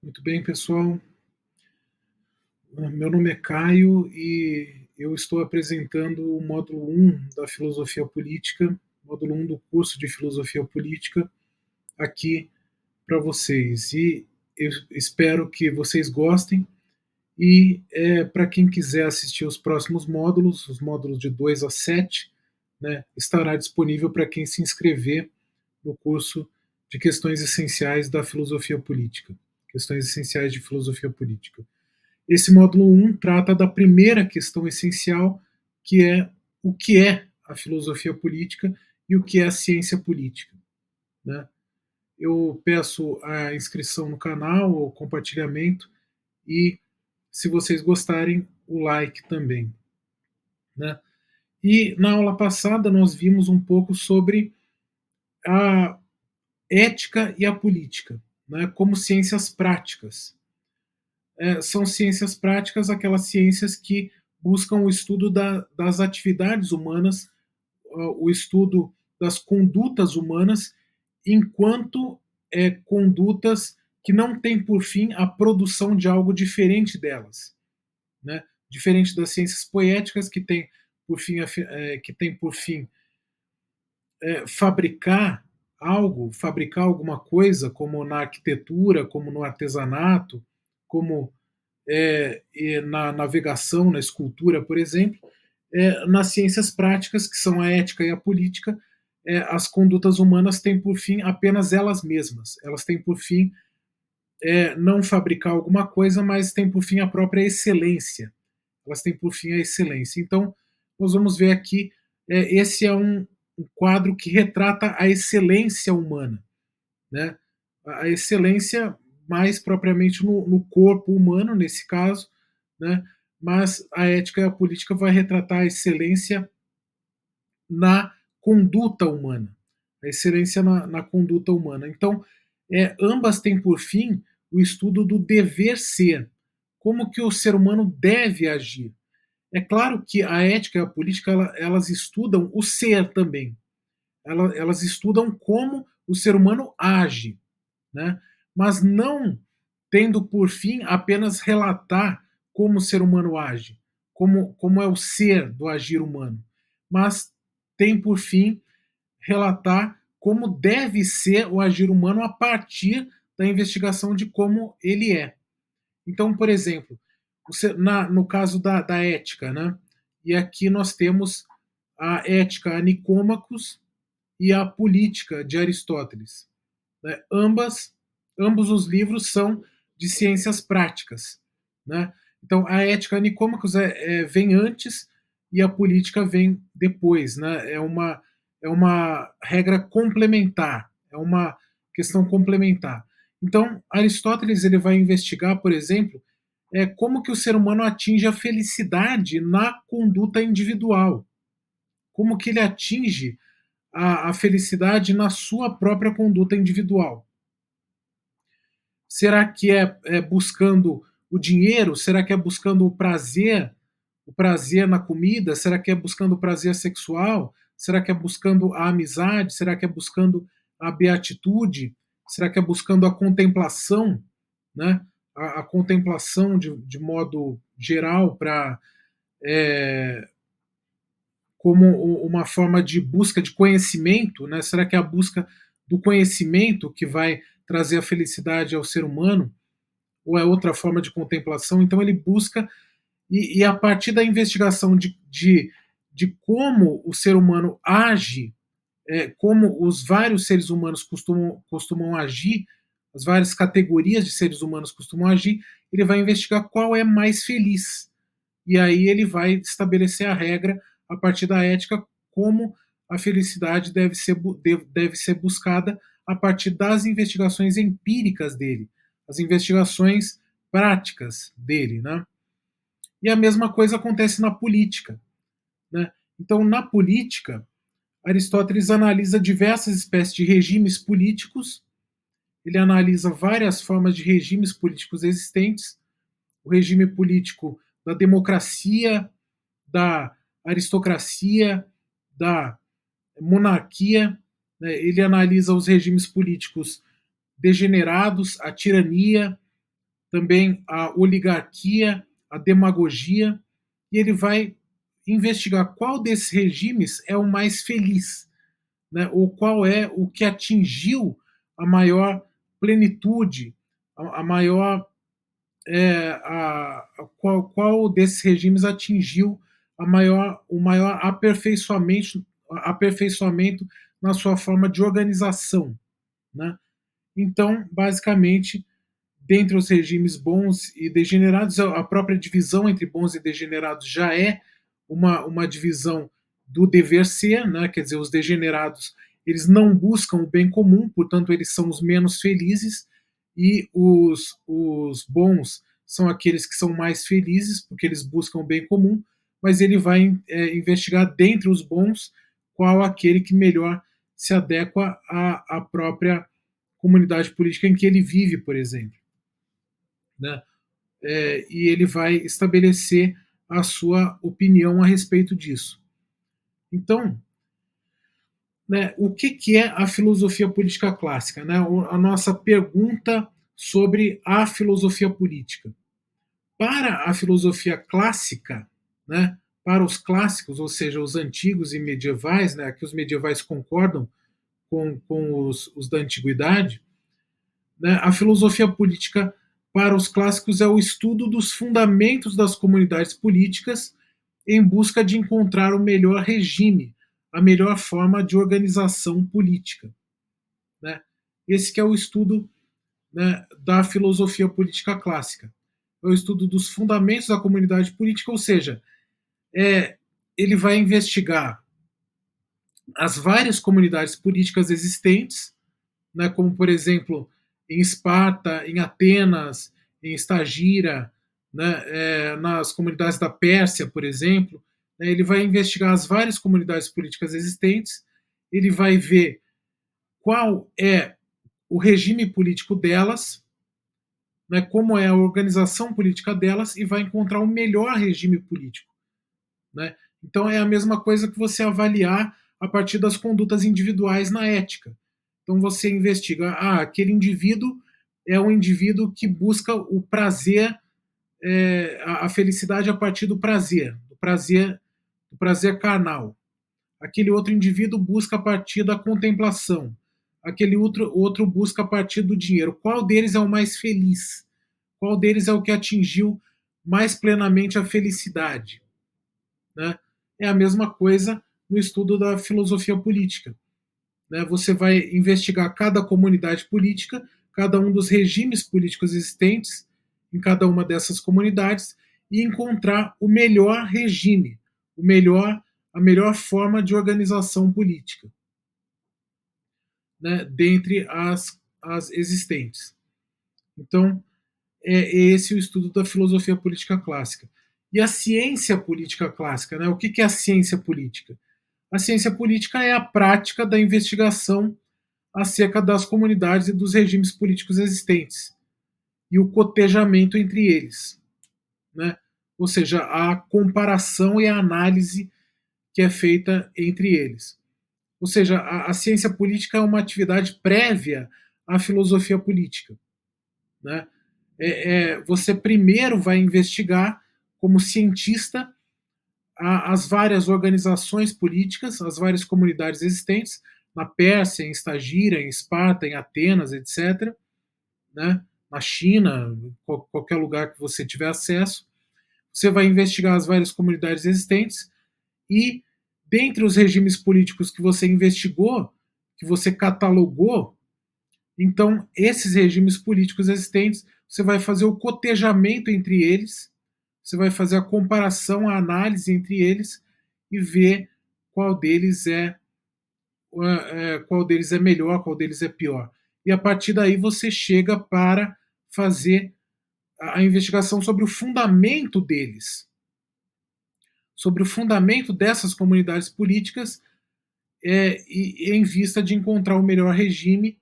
Muito bem, pessoal. Meu nome é Caio e eu estou apresentando o módulo 1 da Filosofia Política, módulo 1 do curso de Filosofia Política, aqui para vocês. E eu espero que vocês gostem. E para quem quiser assistir os próximos módulos, os módulos de 2 a 7, né, estará disponível para quem se inscrever no curso de Questões Essenciais da Filosofia Política. Questões Essenciais de Filosofia Política. Esse módulo 1 trata da primeira questão essencial, que é o que é a filosofia política e o que é a ciência política. Né? Eu peço a inscrição no canal, o compartilhamento e, se vocês gostarem, o like também. Né? E na aula passada nós vimos um pouco sobre a ética e a política, né, como ciências práticas. São ciências práticas aquelas ciências que buscam o estudo das atividades humanas, o estudo das condutas humanas, enquanto condutas que não têm por fim a produção de algo diferente delas, né? Diferente das ciências poéticas que tem por fim, fabricar algo, fabricar alguma coisa, como na arquitetura, como no artesanato, como na navegação, na escultura, por exemplo. Nas ciências práticas, que são a ética e a política, as condutas humanas têm por fim apenas elas mesmas. Elas têm por fim não fabricar alguma coisa, mas têm por fim a própria excelência. Elas têm por fim a excelência. Então, nós vamos ver aqui, esse é um quadro que retrata a excelência humana, né? A excelência mais propriamente no corpo humano, nesse caso, né? Mas a ética e a política vai retratar a excelência na conduta humana, a excelência na conduta humana. Então, ambas têm por fim o estudo do dever ser, como que o ser humano deve agir. É claro que a ética e a política elas estudam o ser também, elas estudam como o ser humano age, né? Mas não tendo por fim apenas relatar como o ser humano age, como é o ser do agir humano, mas tem por fim relatar como deve ser o agir humano a partir da investigação de como ele é. Então, por exemplo, no caso da ética, né? E aqui nós temos a ética a Nicômacos e a política de Aristóteles. Né? Ambos os livros são de ciências práticas. Né? Então, a ética Nicômacos vem antes e a política vem depois. Né? É uma regra complementar, é uma questão complementar. Então, Aristóteles ele vai investigar, por exemplo, como que o ser humano atinge a felicidade na conduta individual, como que ele atinge a felicidade na sua própria conduta individual. Será que é buscando o dinheiro? Será que é buscando o prazer na comida? Será que é buscando o prazer sexual? Será que é buscando a amizade? Será que é buscando a beatitude? Será que é buscando a contemplação, né? A contemplação de modo geral para como uma forma de busca de conhecimento, né? Será que é a busca do conhecimento que vai trazer a felicidade ao ser humano? Ou é outra forma de contemplação? Então ele busca, e a partir da investigação de como o ser humano age, como os vários seres humanos costumam agir, as várias categorias de seres humanos costumam agir, ele vai investigar qual é mais feliz. E aí ele vai estabelecer a regra a partir da ética como a felicidade deve ser buscada a partir das investigações empíricas dele, as investigações práticas dele, né? E a mesma coisa acontece na política, né? Então, na política, Aristóteles analisa diversas espécies de regimes políticos, ele analisa várias formas de regimes políticos existentes, o regime político da democracia, da aristocracia, da monarquia. Né? Ele analisa os regimes políticos degenerados, a tirania, também a oligarquia, a demagogia, e ele vai investigar qual desses regimes é o mais feliz, né? Ou qual é o que atingiu a maior plenitude, a maior qual desses regimes atingiu o maior aperfeiçoamento na sua forma de organização, né? Então, basicamente, dentre os regimes bons e degenerados, a própria divisão entre bons e degenerados já é uma divisão do dever ser, né? Quer dizer, os degenerados eles não buscam o bem comum, portanto, eles são os menos felizes, e os bons são aqueles que são mais felizes, porque eles buscam o bem comum, mas ele vai investigar dentre os bons qual aquele que melhor se adequa à própria comunidade política em que ele vive, por exemplo, né? E ele vai estabelecer a sua opinião a respeito disso. Então, né, o que é a filosofia política clássica? Né? A nossa pergunta sobre a filosofia política. Para a filosofia clássica, né, para os clássicos, ou seja, os antigos e medievais, né, que os medievais concordam com os da antiguidade, né, a filosofia política para os clássicos é o estudo dos fundamentos das comunidades políticas em busca de encontrar o melhor regime, a melhor forma de organização política, né? Esse que é o estudo, né, da filosofia política clássica. É o estudo dos fundamentos da comunidade política, ou seja, ele vai investigar as várias comunidades políticas existentes, né, como, por exemplo, em Esparta, em Atenas, em Estagira, né, nas comunidades da Pérsia, por exemplo. Né, ele vai investigar as várias comunidades políticas existentes, ele vai ver qual é o regime político delas, né, como é a organização política delas, e vai encontrar o melhor regime político. Né? Então é a mesma coisa que você avaliar a partir das condutas individuais na ética. Então você investiga, aquele indivíduo é um indivíduo que busca o prazer, a felicidade a partir do prazer carnal. Aquele outro indivíduo busca a partir da contemplação. Aquele outro busca a partir do dinheiro. Qual deles é o mais feliz? Qual deles é o que atingiu mais plenamente a felicidade? Né? É a mesma coisa no estudo da filosofia política. Né? Você vai investigar cada comunidade política, cada um dos regimes políticos existentes em cada uma dessas comunidades e encontrar o melhor regime, a melhor forma de organização política, né, dentre as existentes. Então, é esse o estudo da filosofia política clássica. E a ciência política clássica, né? O que é a ciência política? A ciência política é a prática da investigação acerca das comunidades e dos regimes políticos existentes e o cotejamento entre eles, né? Ou seja, a comparação e a análise que é feita entre eles. Ou seja, a ciência política é uma atividade prévia à filosofia política, né? Você primeiro vai investigar, como cientista, as várias organizações políticas, as várias comunidades existentes, na Pérsia, em Estagira, em Esparta, em Atenas, etc., né? Na China, qualquer lugar que você tiver acesso. Você vai investigar as várias comunidades existentes e, dentre os regimes políticos que você investigou, que você catalogou, então, esses regimes políticos existentes, você vai fazer o cotejamento entre eles, você vai fazer a comparação, a análise entre eles e ver qual deles qual deles é melhor, qual deles é pior. E a partir daí você chega para fazer a investigação sobre o fundamento deles, sobre o fundamento dessas comunidades políticas, em vista de encontrar o melhor regime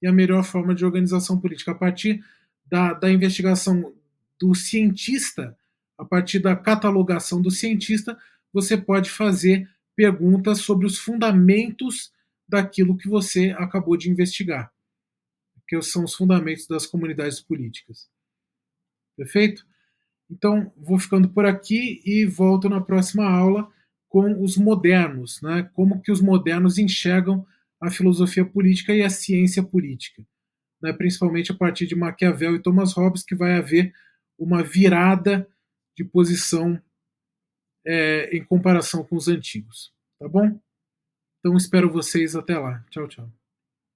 e a melhor forma de organização política. A partir da investigação do cientista, a partir da catalogação do cientista, você pode fazer perguntas sobre os fundamentos daquilo que você acabou de investigar, que são os fundamentos das comunidades políticas. Perfeito? Então, vou ficando por aqui e volto na próxima aula com os modernos, né? Como que os modernos enxergam a filosofia política e a ciência política, né? Principalmente a partir de Maquiavel e Thomas Hobbes, que vai haver uma virada de posição em comparação com os antigos. Tá bom? Então espero vocês até lá. Tchau, tchau.